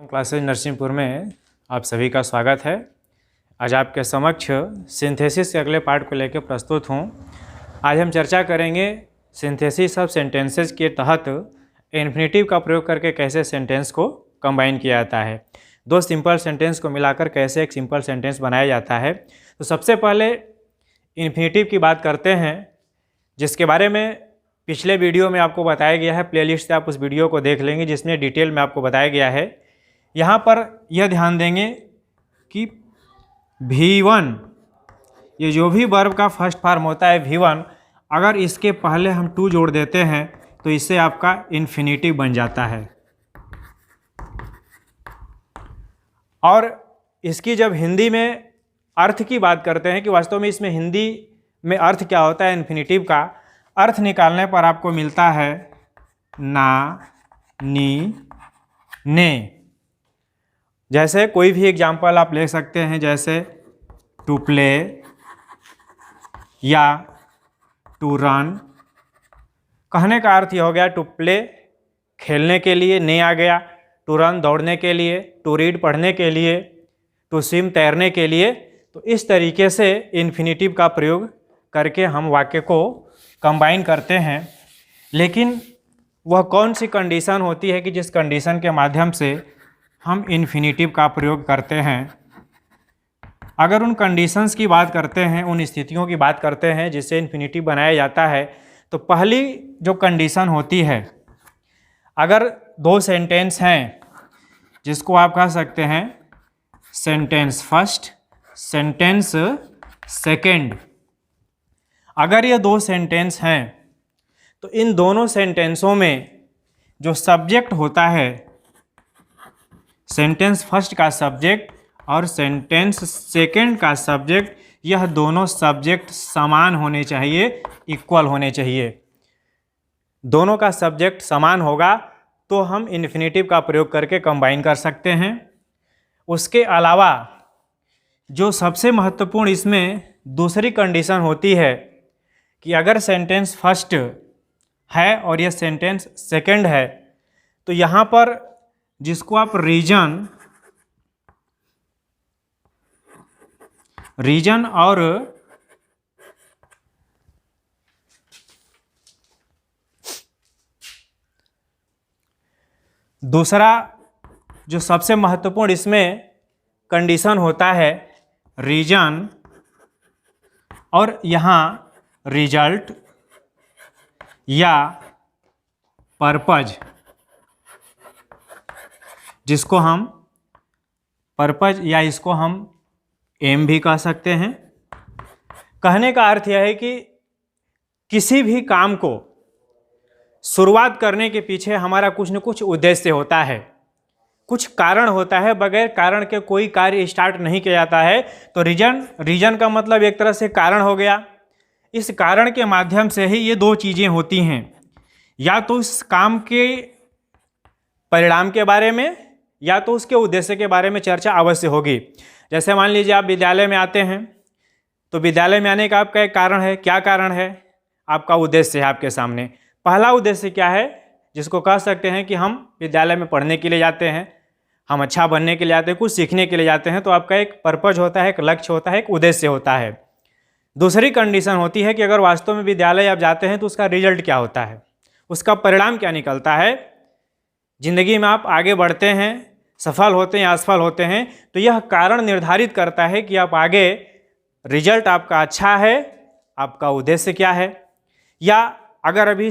Classes Narsinghpur में आप सभी का स्वागत है। आज आपके समक्ष सिंथेसिस के अगले पार्ट को लेकर प्रस्तुत हूँ। आज हम चर्चा करेंगे सिंथेसिस ऑफ सेंटेंसेस के तहत इन्फिनेटिव का प्रयोग करके कैसे सेंटेंस को कंबाइन किया जाता है, दो सिंपल सेंटेंस को मिलाकर कैसे एक सिंपल सेंटेंस बनाया जाता है। तो सबसे पहले इन्फिनेटिव की बात करते हैं, जिसके बारे में पिछले वीडियो में आपको बताया गया है। प्लेलिस्ट से आप उस वीडियो को देख लेंगे जिसमें डिटेल में आपको बताया गया है। यहाँ पर यह ध्यान देंगे कि V1, ये जो भी वर्ब का फर्स्ट फॉर्म होता है V1, अगर इसके पहले हम टू जोड़ देते हैं तो इससे आपका इन्फिनेटिव बन जाता है। और इसकी जब हिंदी में अर्थ की बात करते हैं कि वास्तव में इसमें हिंदी में अर्थ क्या होता है, इन्फिनेटिव का अर्थ निकालने पर आपको मिलता है ना, नी, ने। जैसे कोई भी एग्जाम्पल आप ले सकते हैं, जैसे टू प्ले या टू रन। कहने का अर्थ ये हो गया टू प्ले खेलने के लिए, ने आ गया, टू रन दौड़ने के लिए, टू रीड पढ़ने के लिए, टू स्विम तैरने के लिए। तो इस तरीके से इन्फिनेटिव का प्रयोग करके हम वाक्य को कंबाइन करते हैं। लेकिन वह कौन सी कंडीशन होती है कि जिस कंडीशन के माध्यम से हम इन्फिनेटिव का प्रयोग करते हैं। अगर उन कंडीशंस की बात करते हैं, उन स्थितियों की बात करते हैं जिससे इन्फिनेटिव बनाया जाता है, तो पहली जो कंडीशन होती है, अगर दो सेंटेंस हैं जिसको आप कह सकते हैं सेंटेंस फर्स्ट, सेंटेंस सेकेंड। अगर ये दो सेंटेंस हैं तो इन दोनों सेंटेंसों में जो सब्जेक्ट होता है, सेंटेंस फर्स्ट का सब्जेक्ट और सेंटेंस सेकेंड का सब्जेक्ट, यह दोनों सब्जेक्ट समान होने चाहिए, इक्वल होने चाहिए। दोनों का सब्जेक्ट समान होगा तो हम इन्फिनेटिव का प्रयोग करके कंबाइन कर सकते हैं। उसके अलावा जो सबसे महत्वपूर्ण इसमें दूसरी कंडीशन होती है कि अगर सेंटेंस फर्स्ट है और यह सेंटेंस सेकेंड है, तो यहाँ पर जिसको आप रीजन और दूसरा जो सबसे महत्वपूर्ण इसमें कंडीशन होता है रीजन और यहाँ रिजल्ट या पर्पज, जिसको हम पर्पज या इसको हम एम भी कह सकते हैं। कहने का अर्थ यह है कि किसी भी काम को शुरुआत करने के पीछे हमारा कुछ न कुछ उद्देश्य होता है, कुछ कारण होता है। बगैर कारण के कोई कार्य स्टार्ट नहीं किया जाता है। तो रीजन का मतलब एक तरह से कारण हो गया। इस कारण के माध्यम से ही ये दो चीज़ें होती हैं, या तो इस काम के परिणाम के बारे में या तो उसके उद्देश्य के बारे में चर्चा अवश्य होगी। जैसे मान लीजिए आप विद्यालय में आते हैं, तो विद्यालय में आने का आपका एक कारण है। क्या कारण है? आपका उद्देश्य है आपके सामने। पहला उद्देश्य क्या है, जिसको कह सकते हैं कि हम विद्यालय में पढ़ने के लिए जाते हैं, हम अच्छा बनने के लिए आते हैं, कुछ सीखने के लिए जाते हैं। तो आपका एक पर्पज होता है, एक लक्ष्य होता है, एक उद्देश्य होता है। दूसरी कंडीशन होती है कि अगर वास्तव में विद्यालय आप जाते हैं तो उसका रिजल्ट क्या होता है, उसका परिणाम क्या निकलता है। जिंदगी में आप आगे बढ़ते हैं, सफल होते हैं, असफल होते हैं, तो यह कारण निर्धारित करता है कि आप आगे रिजल्ट आपका अच्छा है, आपका उद्देश्य क्या है। या अगर अभी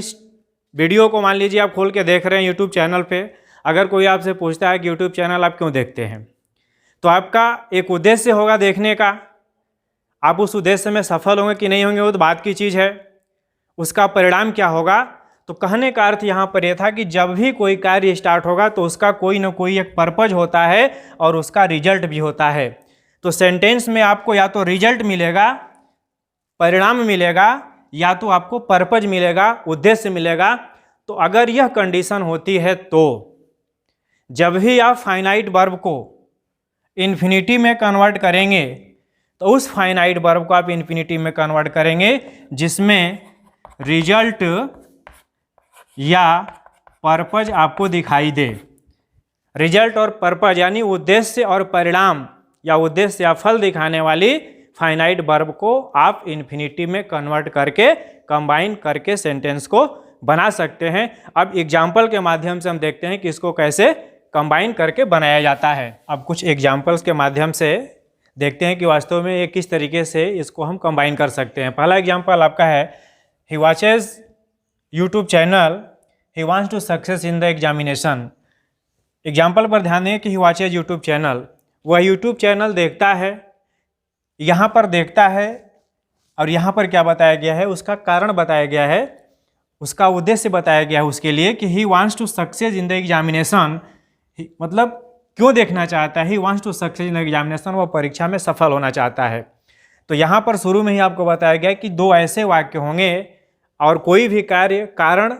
वीडियो को मान लीजिए आप खोल के देख रहे हैं यूट्यूब चैनल पे, अगर कोई आपसे पूछता है कि यूट्यूब चैनल आप क्यों देखते हैं, तो आपका एक उद्देश्य होगा देखने का। आप उस उद्देश्य में सफल होंगे कि नहीं होंगे वो तो बात की चीज़ है। उसका परिणाम क्या होगा, तो कहने का अर्थ यहाँ पर यह था कि जब भी कोई कार्य स्टार्ट होगा तो उसका कोई ना कोई एक पर्पज होता है और उसका रिजल्ट भी होता है। तो सेंटेंस में आपको या तो रिजल्ट मिलेगा, परिणाम मिलेगा, या तो आपको पर्पज मिलेगा, उद्देश्य मिलेगा। तो अगर यह कंडीशन होती है तो जब भी आप फाइनाइट वर्ब को इन्फिनिटी में कन्वर्ट करेंगे तो उस फाइनाइट वर्ब को आप इन्फिनिटी में कन्वर्ट करेंगे जिसमें रिजल्ट या पर्पज आपको दिखाई दे। रिजल्ट और पर्पज यानी उद्देश्य और परिणाम या उद्देश्य या फल दिखाने वाली फाइनाइट वर्ब को आप इन्फिनिटिव में कन्वर्ट करके कंबाइन करके सेंटेंस को बना सकते हैं। अब एग्जाम्पल के माध्यम से हम देखते हैं कि इसको कैसे कंबाइन करके बनाया जाता है। अब कुछ एग्जाम्पल्स के माध्यम से देखते हैं कि वास्तव में ये किस तरीके से इसको हम कंबाइन कर सकते हैं। पहला एग्जाम्पल आपका है, he watches YouTube channel, he wants to success in the examination. Example पर ध्यान दें कि ही वॉचेज यूट्यूब चैनल, वह यूट्यूब चैनल देखता है, यहाँ पर देखता है और यहाँ पर क्या बताया गया है, उसका कारण बताया गया है, उसका उद्देश्य बताया गया है उसके लिए कि he wants to success in the examination. मतलब क्यों देखना चाहता है, he wants to success in the examination, वो परीक्षा में सफल होना चाहता है। तो यहाँ पर शुरू में ही आपको बताया गया कि दो ऐसे वाक्य होंगे और कोई भी कार्य कारण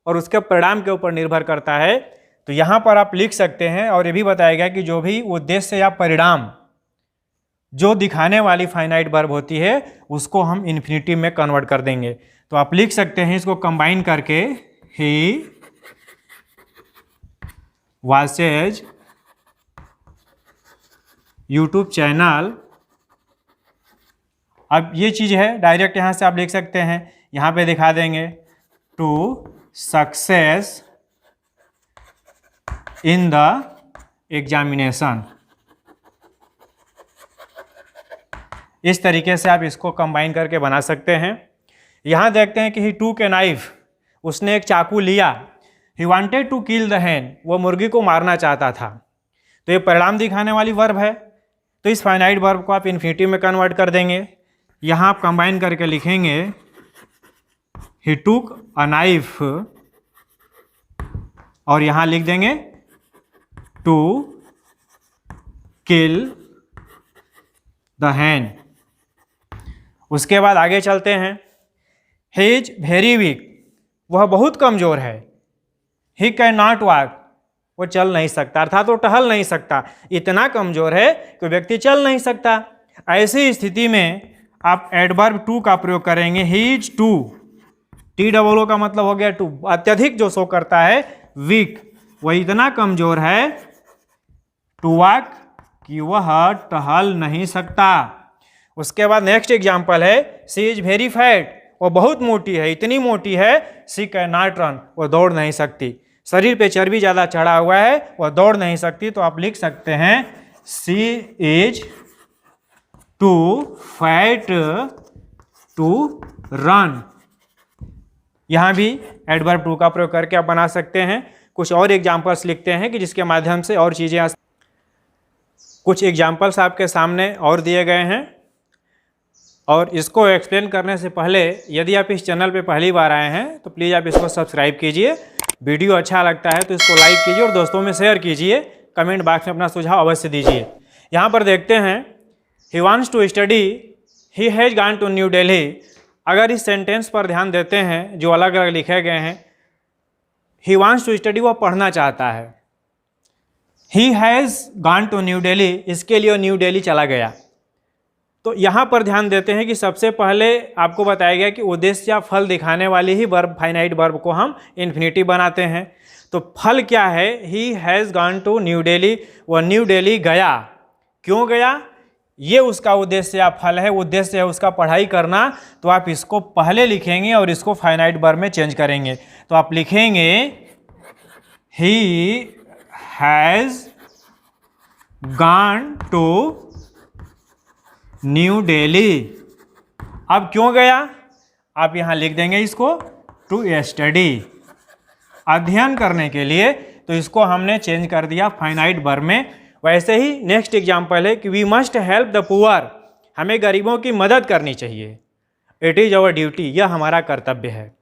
और उसके परिणाम के ऊपर निर्भर करता है। तो यहाँ पर आप लिख सकते हैं और ये भी बताया गया कि जो भी उद्देश्य या परिणाम जो दिखाने वाली फाइनाइट वर्ब होती है उसको हम इन्फिनिटिव में कन्वर्ट कर देंगे। तो आप लिख सकते हैं इसको कंबाइन करके, ही वॉचेज यूट्यूब चैनल। अब ये चीज़ है, डायरेक्ट यहाँ से आप लिख सकते हैं, यहाँ पे दिखा देंगे to success in the examination. इस तरीके से आप इसको कंबाइन करके बना सकते हैं। यहाँ देखते हैं कि ही टूक ए नाइफ, उसने एक चाकू लिया। He wanted to kill the hen, वो मुर्गी को मारना चाहता था। तो ये परिणाम दिखाने वाली वर्ब है। तो इस फाइनाइट वर्ब को आप इन्फिनिटिव में कन्वर्ट कर देंगे। यहाँ आप कंबाइन करके लिखेंगे ही टूक अ नाइफ और यहाँ लिख देंगे टू किल द hen। उसके बाद आगे चलते हैं, ही इज वेरी वीक, वह बहुत कमज़ोर है। ही कैन नॉट वॉक, वो चल नहीं सकता, अर्थात वो टहल नहीं सकता, इतना कमज़ोर है कि व्यक्ति चल नहीं सकता। ऐसी स्थिति में आप एडवर्ब टू का प्रयोग करेंगे, ही इज टू, TOO का मतलब हो गया टू, अत्यधिक जो शो करता है, वीक, वह इतना कमज़ोर है, टू वॉक, कि वह टहल नहीं सकता। उसके बाद नेक्स्ट एग्जाम्पल है, सी इज वेरी फैट, वो बहुत मोटी है, इतनी मोटी है, सी कैन नॉट रन, वो दौड़ नहीं सकती, शरीर पे चर्बी ज़्यादा चढ़ा हुआ है, वह दौड़ नहीं सकती। तो आप लिख सकते हैं she is too fat to run. यहाँ भी एडवर्ब टू का प्रयोग करके आप बना सकते हैं। कुछ और एग्जाम्पल्स लिखते हैं कि जिसके माध्यम से और चीज़ें, कुछ एग्जाम्पल्स आपके सामने और दिए गए हैं। और इसको एक्सप्लेन करने से पहले यदि आप इस चैनल पे पहली बार आए हैं तो प्लीज़ आप इसको सब्सक्राइब कीजिए। वीडियो अच्छा लगता है तो इसको लाइक कीजिए और दोस्तों में शेयर कीजिए। कमेंट बॉक्स में अपना सुझाव अवश्य दीजिए। यहाँ पर देखते हैं, he wants to study, he has gone to New Delhi. अगर इस सेंटेंस पर ध्यान देते हैं जो अलग अलग लिखे गए हैं, ही वांट्स टू स्टडी, वह पढ़ना चाहता है। He has gone to New Delhi, इसके लिए न्यू दिल्ली चला गया। तो यहाँ पर ध्यान देते हैं कि सबसे पहले आपको बताया गया कि उद्देश्य या फल दिखाने वाली ही वर्ब, फाइनाइट वर्ब को हम इन्फिनिटिव बनाते हैं। तो फल क्या है, he has gone to New Delhi, वह न्यू दिल्ली गया। क्यों गया, ये उसका उद्देश्य या फल है। उद्देश्य है उसका पढ़ाई करना, तो आप इसको पहले लिखेंगे और इसको फाइनाइट वर्ब में चेंज करेंगे। तो आप लिखेंगे he has gone to New Delhi. अब क्यों गया, आप यहाँ लिख देंगे इसको टू स्टडी, अध्ययन करने के लिए। तो इसको हमने चेंज कर दिया फाइनाइट वर्ब में। वैसे ही नेक्स्ट एग्जाम्पल है कि we must help the poor, हमें गरीबों की मदद करनी चाहिए। इट इज़ आवर ड्यूटी, यह हमारा कर्तव्य है।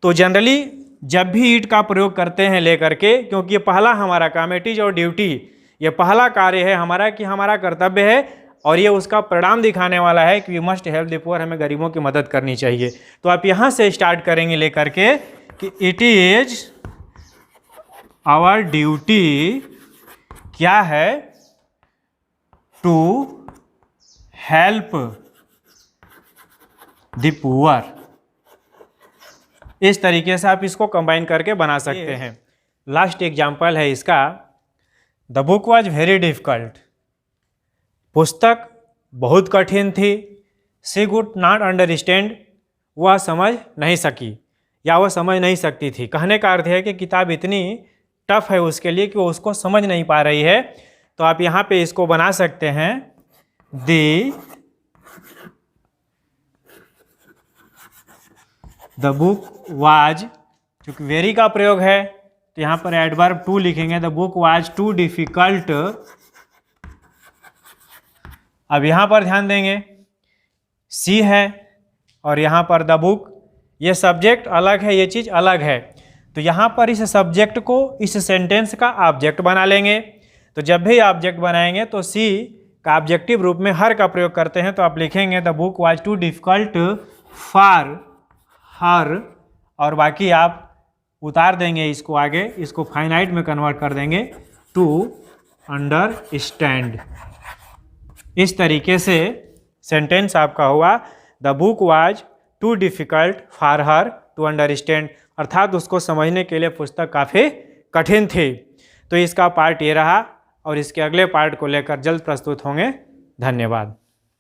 तो जनरली जब भी इट का प्रयोग करते हैं लेकर के, क्योंकि ये पहला हमारा काम, इट इज़ आवर ड्यूटी, ये पहला कार्य है हमारा कि हमारा कर्तव्य है, और ये उसका परिणाम दिखाने वाला है कि we must help the poor, हमें गरीबों की मदद करनी चाहिए। तो आप यहाँ से स्टार्ट करेंगे लेकर के कि इट इज आवर ड्यूटी, क्या है, टू हेल्प द पुअर। इस तरीके से आप इसको कंबाइन करके बना सकते हैं। लास्ट एग्जाम्पल है इसका, the book was very difficult, पुस्तक बहुत कठिन थी। शी कुड नॉट अंडरस्टैंड, वह समझ नहीं सकी या वह समझ नहीं सकती थी। कहने का अर्थ है कि किताब इतनी टफ है उसके लिए कि वो उसको समझ नहीं पा रही है। तो आप यहाँ पे इसको बना सकते हैं द बुक वाज, चूंकि वेरी का प्रयोग है तो यहाँ पर एडवर्ब टू लिखेंगे, the book was too difficult. अब यहाँ पर ध्यान देंगे सी है और यहाँ पर द बुक, ये सब्जेक्ट अलग है, ये चीज़ अलग है। तो यहाँ पर इस सब्जेक्ट को इस सेंटेंस का ऑब्जेक्ट बना लेंगे। तो जब भी ऑब्जेक्ट बनाएंगे तो सी का ऑब्जेक्टिव रूप में हर का प्रयोग करते हैं। तो आप लिखेंगे the book was too difficult for her, और बाकी आप उतार देंगे इसको आगे, इसको फाइनाइट में कन्वर्ट कर देंगे टू अंडरस्टैंड। इस तरीके से सेंटेंस आपका हुआ the book was too difficult for her to understand, अर्थात उसको समझने के लिए पुस्तक काफ़ी कठिन थी। तो इसका पार्ट ये रहा और इसके अगले पार्ट को लेकर जल्द प्रस्तुत होंगे। धन्यवाद।